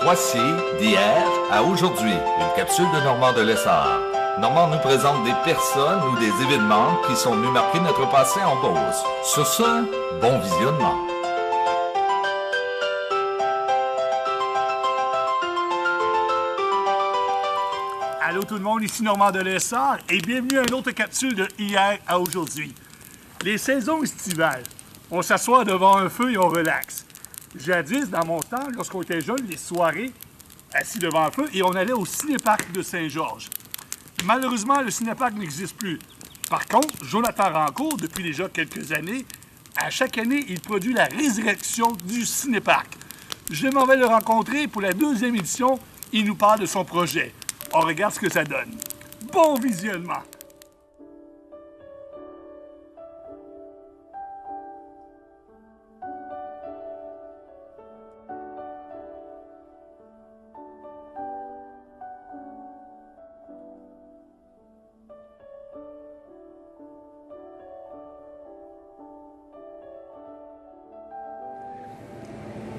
Voici d'hier à aujourd'hui, une capsule de Normand de Lessard. Normand nous présente des personnes ou des événements qui sont venus marquer notre passé en Beauce. Sur ce, bon visionnement. Allô tout le monde, ici Normand de Lessard et bienvenue à une autre capsule de hier à aujourd'hui. Les saisons estivales, on s'assoit devant un feu et on relaxe. Jadis, dans mon temps, lorsqu'on était jeune, les soirées, assis devant un feu et on allait au cinéparc de Saint-Georges. Malheureusement, le cinéparc n'existe plus. Par contre, Jonathan Rancourt, depuis déjà quelques années, à chaque année, il produit la résurrection du cinéparc. Je m'en vais le rencontrer pour la deuxième édition. Il nous parle de son projet. On regarde ce que ça donne. Bon visionnement!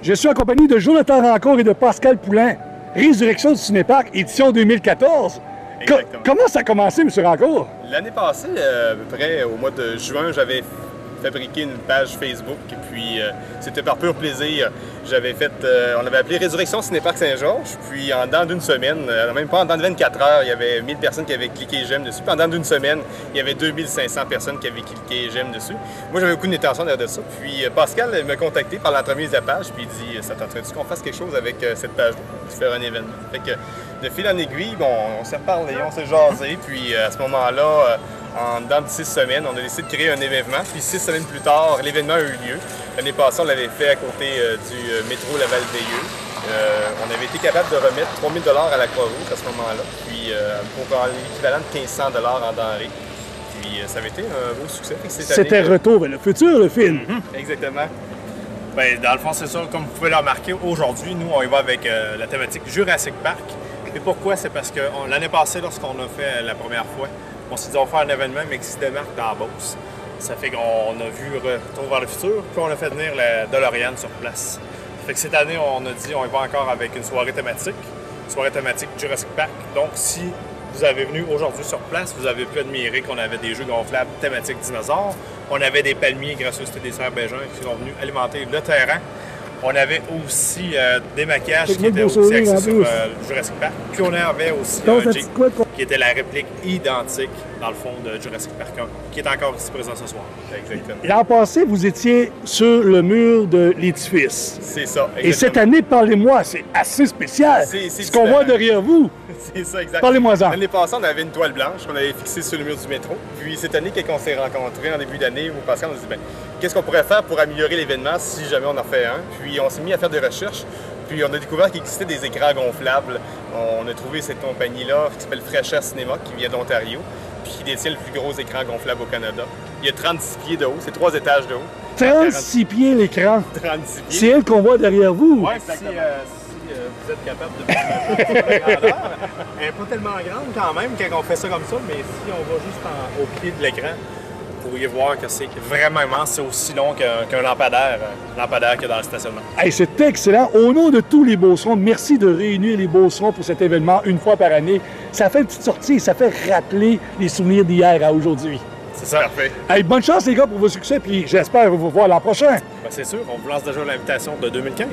Je suis en compagnie de Jonathan Rancourt et de Pascal Poulain. Résurrection du Cinéparc, édition 2014. Comment ça a commencé, M. Rancourt? L'année passée, à peu près au mois de juin, j'avais fabriqué une page Facebook et puis c'était par pur plaisir. J'avais fait, on avait appelé Résurrection Cinéparc Saint-Georges, puis en dedans d'une semaine, même pas en dedans de 24 heures, il y avait 1000 personnes qui avaient cliqué j'aime dessus. Puis en dedans d'une semaine, il y avait 2500 personnes qui avaient cliqué j'aime dessus. Moi, j'avais beaucoup d'intention derrière de ça. Puis Pascal m'a contacté par l'entremise de la page, puis il dit, ça tenterait-tu qu'on fasse quelque chose avec cette page-là, faire un événement? Fait que de fil en aiguille, bon, on s'est reparlé, on s'est jasé, puis à ce moment-là, en dedans de 6 semaines, on a décidé de créer un événement. Puis 6 semaines plus tard, l'événement a eu lieu. L'année passée, on l'avait fait à côté du métro Laval-Veilleux. On avait été capable de remettre 3000 $ à la Croix-Rouge à ce moment-là, puis pour l'équivalent de 1500 $ en denrées. Puis ça avait été un beau succès. C'était Retour vers le futur, le film. Exactement. Bien, dans le fond, c'est ça, comme vous pouvez le remarquer, aujourd'hui, nous, on y va avec la thématique Jurassic Park. Et pourquoi? C'est parce que l'année passée, lorsqu'on a fait la première fois, on s'est dit on va faire un événement, mais qui se démarque dans la Beauce. Ça fait qu'on a vu Retour vers le futur, puis on a fait venir la DeLorean sur place. Ça fait que cette année, on a dit on y va encore avec une soirée thématique Jurassic Park. Donc, si vous avez venu aujourd'hui sur place, vous avez pu admirer qu'on avait des jeux gonflables thématiques dinosaures. On avait des palmiers grâce au Cité des Serres Bégin qui sont venus alimenter le terrain. On avait aussi des maquillages qui étaient aussi axés sur Jurassic Park. Puis on avait aussi un Jeep qui était la réplique identique, dans le fond, de Jurassic Park 1, qui est encore ici présent ce soir. L'an passé, vous étiez sur le mur de l'édifice. C'est ça, exactement. Et cette année, parlez-moi, c'est assez spécial. C'est ce qu'on voit derrière vous. C'est ça, exactement. Parlez-moi-en. L'année passée, on avait une toile blanche qu'on avait fixée sur le mur du métro. Puis cette année, quand on s'est rencontrés en début d'année, au Pascal, on s'est dit, ben, qu'est-ce qu'on pourrait faire pour améliorer l'événement si jamais on en fait un? Puis on s'est mis à faire des recherches. Puis on a découvert qu'il existait des écrans gonflables. On a trouvé cette compagnie-là qui s'appelle Fraîcheur Cinéma, qui vient d'Ontario, puis qui détient le plus gros écran gonflable au Canada. Il y a 36 pieds de haut, c'est 3 étages de haut. 36 pieds l'écran. 36 pieds. C'est elle qu'on voit derrière vous. Oui, si vous êtes capable de faire la grandeur, elle n'est pas tellement grande quand même quand on fait ça comme ça, mais si on va juste au pied de l'écran, vous pourriez voir que c'est vraiment immense. C'est aussi long qu'un lampadaire qu'il y a dans le stationnement. Hey, c'est excellent. Au nom de tous les Beaucerons, merci de réunir les Beaucerons pour cet événement une fois par année. Ça fait une petite sortie et ça fait rappeler les souvenirs d'hier à aujourd'hui. C'est ça. Parfait. Hey, bonne chance les gars pour vos succès, puis j'espère vous voir l'an prochain. Ben, c'est sûr, on vous lance déjà l'invitation de 2015.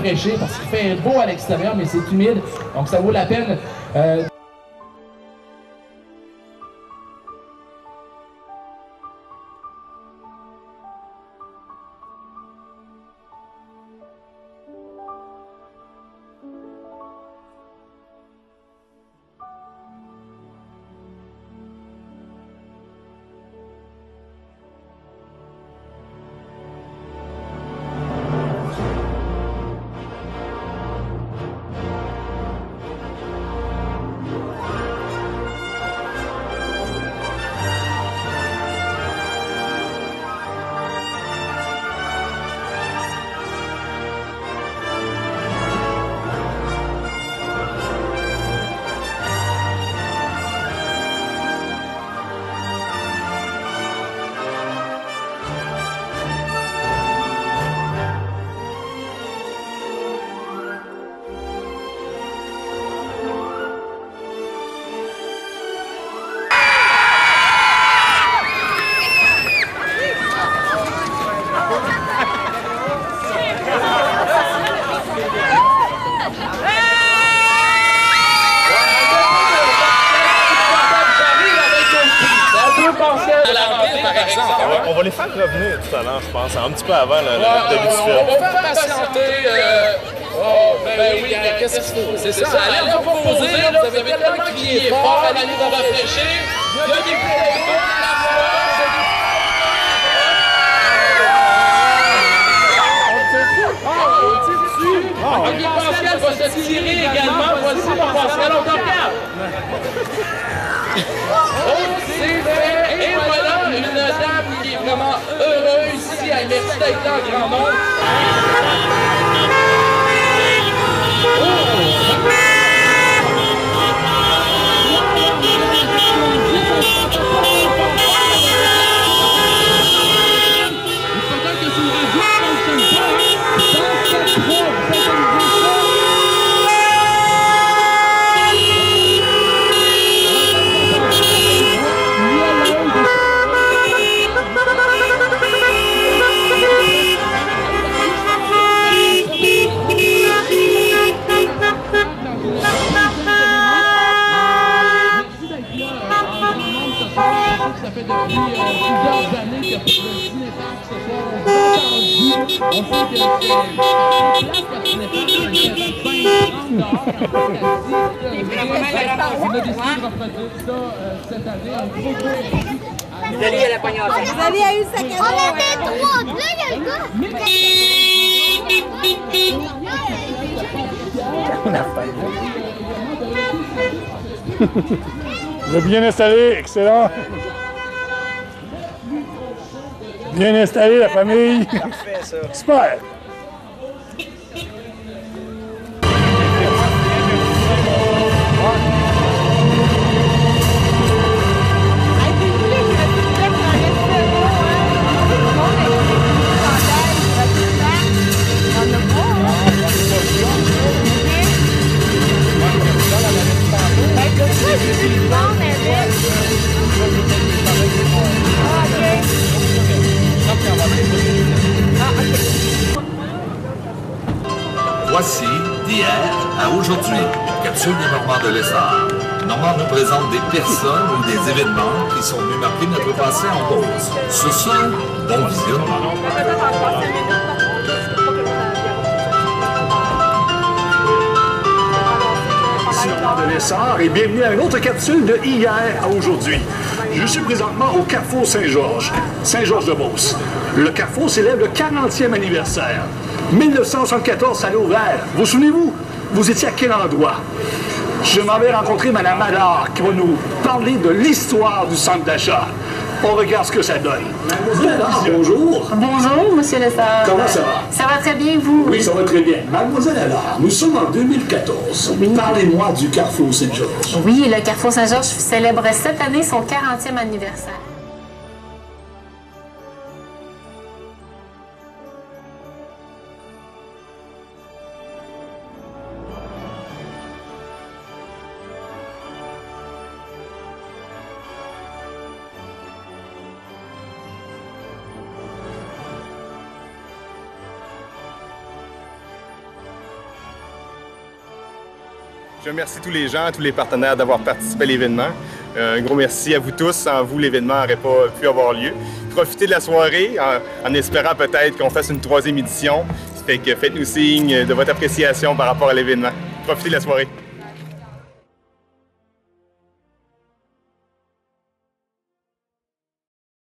rafraîchir parce qu'il fait beau à l'extérieur, mais c'est humide. Donc, ça vaut la peine. On va les faire revenir tout à l'heure, je pense, un petit peu avant le début du film. On va faire patienter. Ben oui, qu'est-ce qu'il faut? C'est ça, allez vous poser, vous avez tellement crié fort, allez vous rafraîchir. Il y a des photos, Pascal va se tirer également. Voici mon Pascal, on te regarde. Oh, c'est fait. Et voilà, une dame qui est vraiment heureuse ici. Merci d'être là en grand nombre. Ça fait depuis plusieurs années qu'il y a pas de cinéparc ce soir. On sait que c'est plate parce que cinéparc, on a décidé de refaire ça cette année. Un gros Rosalie, elle a pogné en tête. Rosalie a eu sa cadeau. On était trois. Là, il y a le gars. Vous êtes bien installé, excellent. Bien installé, la famille. Parfait, ça. Super. Voici, d'hier à aujourd'hui, une capsule des Normands de l'Essard. Normand nous présente des personnes ou des événements qui sont venus marquer notre passé en Beauce. Sur ce, bon visionnement. Ici Normand de l'Essard et bienvenue à une autre capsule de hier à aujourd'hui. Je suis présentement au Carrefour Saint-Georges, Saint-Georges-de-Beauce. Le Carrefour célèbre le 40e anniversaire. 1974, ça l'a ouvert. Vous souvenez-vous? Vous étiez à quel endroit? Je m'en vais rencontrer Mme Allard qui va nous parler de l'histoire du centre d'achat. On regarde ce que ça donne. Mademoiselle Allard, bonjour. Bonjour, Monsieur Lessard. Comment ça va? Ça va très bien, vous? Oui, ça va très bien. Mademoiselle Allard, nous sommes en 2014. Oui. Parlez-moi du Carrefour Saint-Georges. Oui, le Carrefour Saint-Georges célèbre cette année son 40e anniversaire. Je remercie tous les gens, tous les partenaires d'avoir participé à l'événement. Un gros merci à vous tous. Sans vous, l'événement n'aurait pas pu avoir lieu. Profitez de la soirée en espérant peut-être qu'on fasse une 3e édition. Ça fait que faites-nous signe de votre appréciation par rapport à l'événement. Profitez de la soirée.